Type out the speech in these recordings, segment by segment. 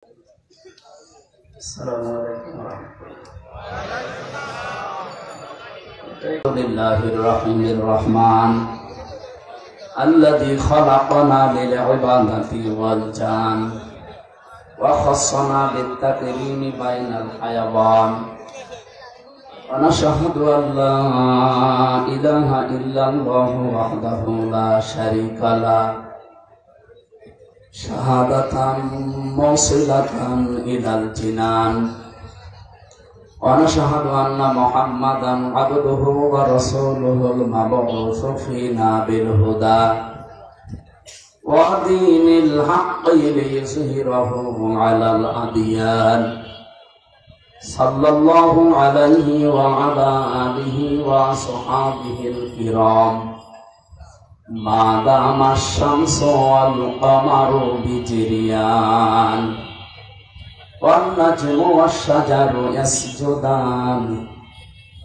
Bismillahirrahmanirrahim. Alladzi khalaqana lil ibadati wal jan wa khassana bit takrimi bainal hayawan. Wa nashhadu an la ilaha illallah wahdahu la syarika lah. Syahadatan mawsilatan ilal jinan. Wa nashhadu anna Muhammadan abduhu wa rasuluhul mab'utsu fina bil huda wa dinil haqqi liyuzhirahu 'alal adyan. Sallallahu alaihi wa ala alihi wa ashabihil kiram. Madama syamsu wal qamaru bijriyan wan najmu wasyajaru yasjudan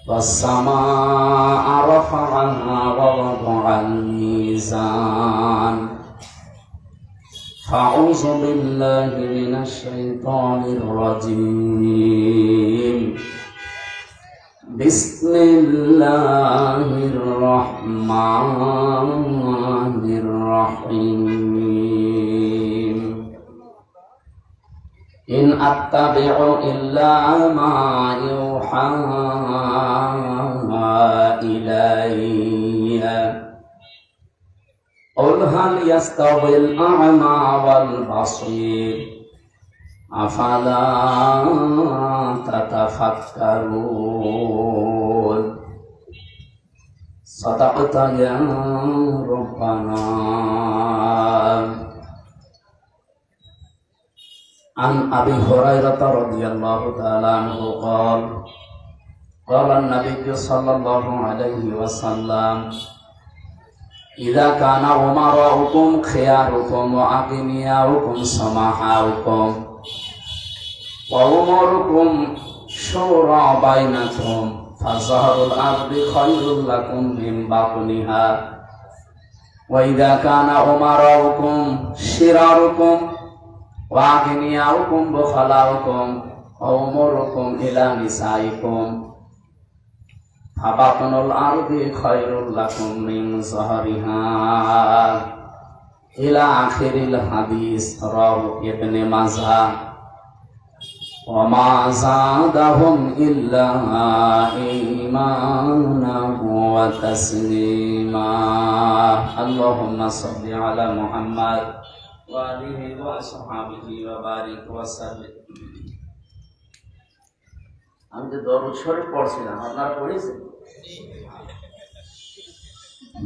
was samaa rafa'aha wa wada'al mizan. A'udzu billahi minasy syaithanir rajim. Bismillahirrahmanirrahim. In attabi'u illa ma yuha ilayya. Qul hal yastawil a'ma wal basir. Afala tatafakkarun. Sadaqta ya Rabbana. An Abi Hurairah radhiyallahu ta'ala anhu qala qala an-nabiy sallallahu alaihi wasallam idza kana umara'ukum khiyarukum wa aghniyaukum samahaukum wa umurukum syura bainakum fazahrul ardi khairul lakum min batniha wa idza kana umaraukum shirarukum wa aghniyaukum bukhalaukum wa umurukum ila nisaikum fabatnul ardi khairul lakum min zahriha ila akhiril hadis. Rawahu Ibnu Majah. Wa ma zadahum illa imanan wa taslima. Allahumma shalli ala Muhammad wa alihi wa sahbihi wa barik wa sallim. আমি তো দরুদ শরীফ পড়ছিলাম, আপনারা পড়েছেন?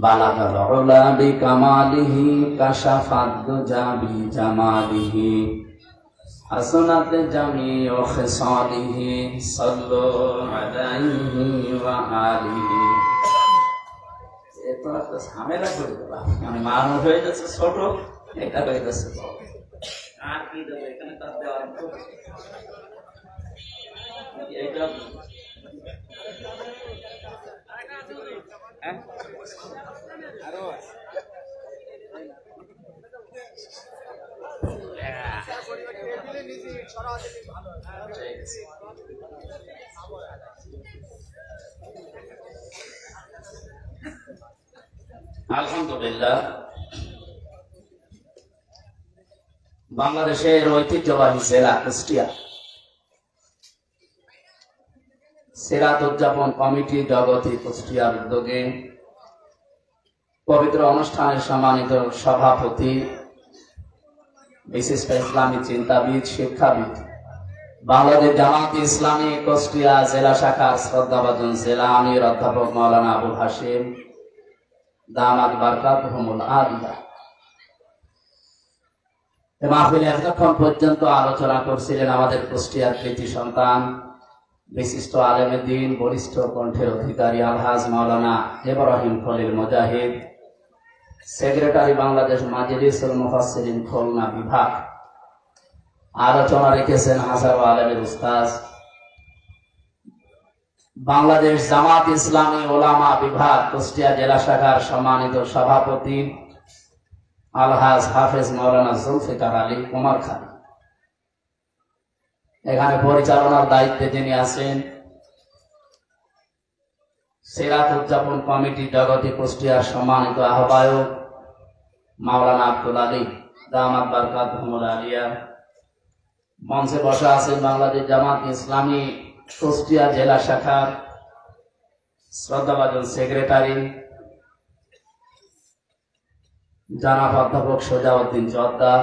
বালাগাল উলা বিকামালিহি কাশাফাদ দুজা বিজামালিহি হাসানাত জামিউ খিসালিহি সাল্লু আলাইহি ওয়া আলিহি। এত একটা ঝামেলা করে দিলাম, মানে মানুষ হয়ে যাচ্ছে ছোট, এটা হয়ে যাচ্ছে বড়। আর কি দেবো এখানে, তার দেওয়ার তো এইটা আরো আলহামদুলিল্লাহ। বাংলাদেশের ঐতিহ্যবাহী জেলা কুষ্টিয়া সিরাত উদযাপন কমিটি জগতী কুষ্টিয়ার উদ্যোগে পবিত্র অনুষ্ঠানের সম্মানিত সভাপতি, বিশিষ্ট ইসলামী চিন্তাবিদ, শিক্ষাবিদ, বাংলাদেশ জামাত ইসলামী কুষ্টিয়া জেলা শাখার শ্রদ্ধাভাজন জেলা আমির অধ্যাপক মাওলানা আবুল হাশিম দামাত বারকাতুহুমুল আলিয়া মাহফিলে এতক্ষণ পর্যন্ত আলোচনা করছিলেন আমাদের কুষ্টিয়ার কৃতি সন্তান, বিশিষ্ট আলেমে দ্বীন, বরিষ্ঠ কণ্ঠের অধিকারী আলহাজ মাওলানা ইব্রাহিম খলিল মুজাহিদ, সেক্রেটারি বাংলাদেশ মাজলিসুল মুফাসসিরিন খুলনা বিভাগ। আলোচনা রেখেছেন হাজারো আলেমের উস্তাদ, বাংলাদেশ জামাত ইসলামী ওলামা বিভাগ কুষ্টিয়া জেলা শাখার সম্মানিত সভাপতি আলহাজ হাফেজ মাওলানা জুলফিকার আলী কুমার খান। এখানে পরিচালনার দায়িত্বে যিনি আছেন সিরাত উদযাপন কমিটি জগতী কুষ্টিয়ার সম্মানিত আহ্বায়ক মাওলানা আব্দুল আলী দামাত বারকাতুহুল আলিয়া, মঞ্চে বসা আছেন বাংলাদেশ জামাত ইসলামী কুষ্টিয়া জেলা শাখার শ্রদ্ধাভাজন সেক্রেটারি জনাব অধ্যাপক সোজাউদ্দিন জোদ্দার,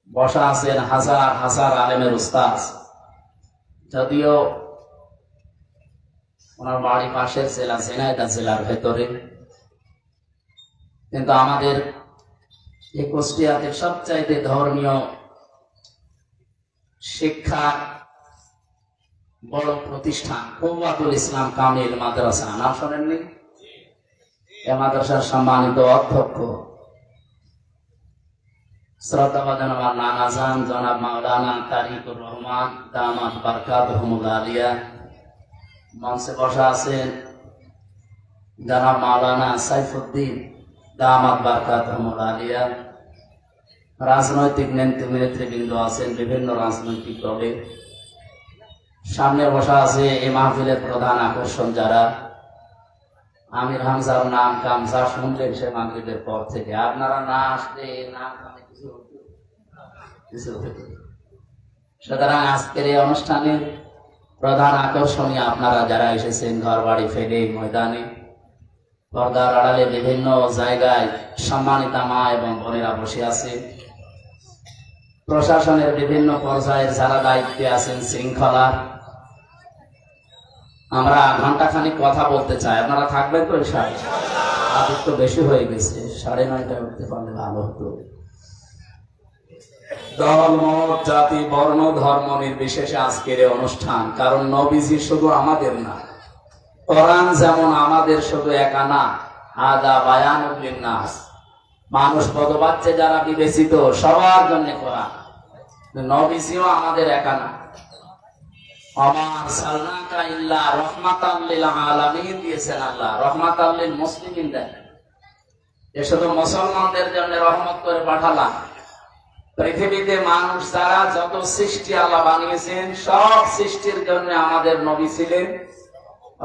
বসা আছেন হাজার হাজার আলেমের উস্তাদ, যদিও ওনার বাড়ি পাশের জেলা ঝিনাইদহ জেলার ভেতরে, কিন্তু আমাদের এই কুষ্টিয়াতে সবচাইতে ধর্মীয় শিক্ষা বড় প্রতিষ্ঠান কুওয়াতুল ইসলাম কামিল মাদ্রাসা, নাম শোনেননি? এ মাদ্রাসার সম্মানিত অধ্যক্ষ শ্রদ্ধাভাজন আমার নানা জান জনাব মাওলানা তারিকুর রহমান দামাত বারকাতুহুল আলিয়া, মঞ্চে বসা আছেন জনাব মাওলানা সাইফুদ্দিন দামাত বারকাতুহুল আলিয়া, রাজনৈতিক নেতৃবৃন্দ আছেন বিভিন্ন রাজনৈতিক দলে, সামনে বসা আছে এই মাহফিলের প্রধান আকর্ষণ যারা, আমির হামজার নাম কাম যা শুনলেন সে মাগরিবের পর থেকে, আপনারা না আসলে নাম কামে কিছু হতো। সুতরাং আজকের এই অনুষ্ঠানের প্রধান আকর্ষণীয় আপনারা যারা এসেছেন ঘর বাড়ি ফেলে ময়দানে, পর্দার আড়ালে বিভিন্ন জায়গায় সম্মানিতা মা এবং বোনেরা বসে আছে, প্রশাসনের বিভিন্ন পর্যায়ের যারা দায়িত্বে আছেন শৃঙ্খলা, আমরা ঘন্টাখানিক কথা বলতে চাই, আপনারা থাকবেন তো? আজ একটু বেশি হয়ে গেছে, 9:30টায় উঠতে পারলে ভালো হতো। দল মত জাতি বর্ণ ধর্ম নির্বিশেষে আজকের এই অনুষ্ঠান, কারণ নবীজি শুধু আমাদের না, কোরআন যেমন আমাদের শুধু একা না, আদা বায়ানুল লিন্নাস, মানুষ পদবাচ্চে যারা বিবেচিত সবার জন্য কোরআন, নবীজিও আমাদের একা না। আমার সালনাকা ইল্লা রাহমাতাল লিল আলামিন দিয়েছেন আল্লাহ, রাহমাতাল লিল মুসলিমিন দেন, এ শুধু মুসলমানদের জন্য রহমত করে পাঠালাম। পৃথিবীতে মানুষ যারা যত সৃষ্টি আল্লাহ বানিয়েছেন সব সৃষ্টির জন্য আমাদের নবী ছিলেন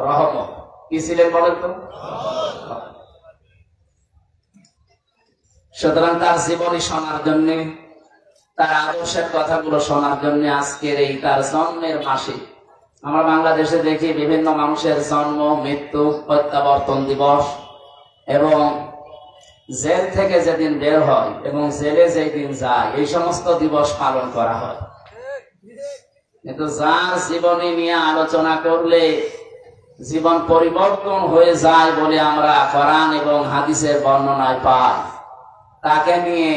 রহমত। কি ছিলেন বলেন তো? সুতরাং তার জীবনী শোনার জন্য, তার আদর্শের কথাগুলো শোনার জন্য আজকের এই তার জন্মের মাসে আমরা বাংলাদেশে দেখি বিভিন্ন মানুষের জন্ম, মৃত্যু, প্রত্যাবর্তন দিবস এবং জেল থেকে যেদিন বের হয় এবং জেলে যেদিন যায় এই সমস্ত দিবস পালন করা হয়। কিন্তু যার জীবনী নিয়ে আলোচনা করলে জীবন পরিবর্তন হয়ে যায় বলে আমরা কোরআন এবং হাদিসের বর্ণনায় পাই, তাকে নিয়ে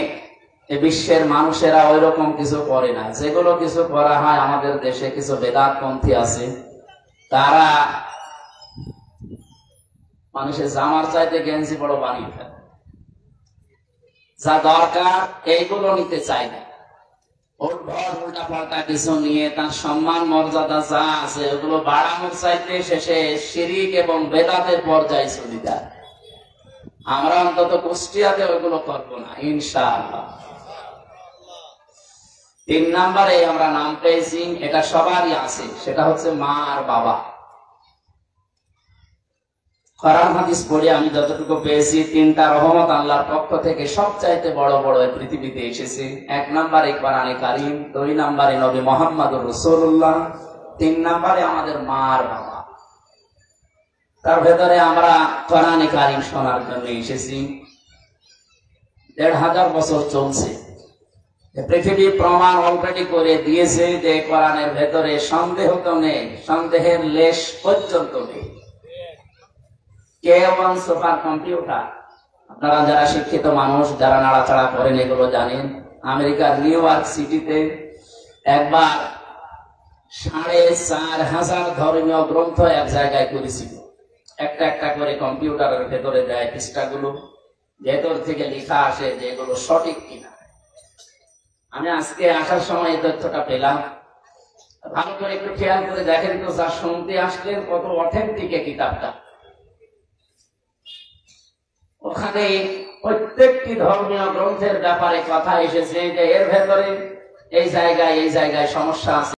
বিশ্বের মানুষেরা ওই রকম কিছু করে না। যেগুলো কিছু করা হয় আমাদের দেশে কিছু বেদাতপন্থী আছে, তারা মানুষের জামার চাইতে গেঞ্জি বড় বানিয়ে ফেলে, যা দরকার এইগুলো নিতে চায় না। উল্টা পাল্টা কিছু নিয়ে তার সম্মান মর্যাদা যা আছে ওগুলো বাড়ানোর চাইতে শেষে শিরিক এবং বেদাতের পর্যায়ে চলে যায়। আমরা অন্তত কুষ্টিয়াতে ওইগুলো করবো না ইনশাআল্লাহ। 3 নম্বরে আমরা নাম পেয়েছি, এটা সবারই আছে, সেটা হচ্ছে মা আর বাবা। কোরআন হাদিস পড়ে আমি যতটুকু পেয়েছি 3টা রহমত আল্লাহর পক্ষ থেকে সবচাইতে বড় বড় পৃথিবীতে এসেছে। 1 নম্বরে কোরআনে কারীম, 2 নম্বরে নবী মুহাম্মদুর রাসূলুল্লাহ, 3 নম্বরে আমাদের মা আর বাবা। তার ভেতরে আমরা কোরআনে কারীম শোনার জন্য এসেছি। 1500 বছর চলছে, পৃথিবী প্রমাণ অলরেডি করে দিয়েছে যে কোরআনের ভেতরে সন্দেহ তো নেই, সন্দেহের লেশ পর্যন্ত নেই। K1 সুপার কম্পিউটার, আপনারা যারা শিক্ষিত মানুষ, যারা নাড়াচাড়া করেন এগুলো জানেন, আমেরিকার নিউ ইয়র্ক সিটিতে একবার 4500 ধর্মীয় গ্রন্থ এক জায়গায় করেছিল। একটা একটা করে কম্পিউটারের ভেতরে দেয় পৃষ্ঠাগুলো, ভেতর থেকে লেখা আসে যে এগুলো সঠিক কিনা। আমি আজকে আসার সময় এই তথ্যটা পেলাম, ভালো করে একটু খেয়াল করে দেখেন তো, যা শুনতে আসলেন কত অথেন্টিক এই কিতাবটা। ওখানে প্রত্যেকটি ধর্মীয় গ্রন্থের ব্যাপারে কথা এসেছে যে এর ভেতরে এই জায়গায় সমস্যা আছে।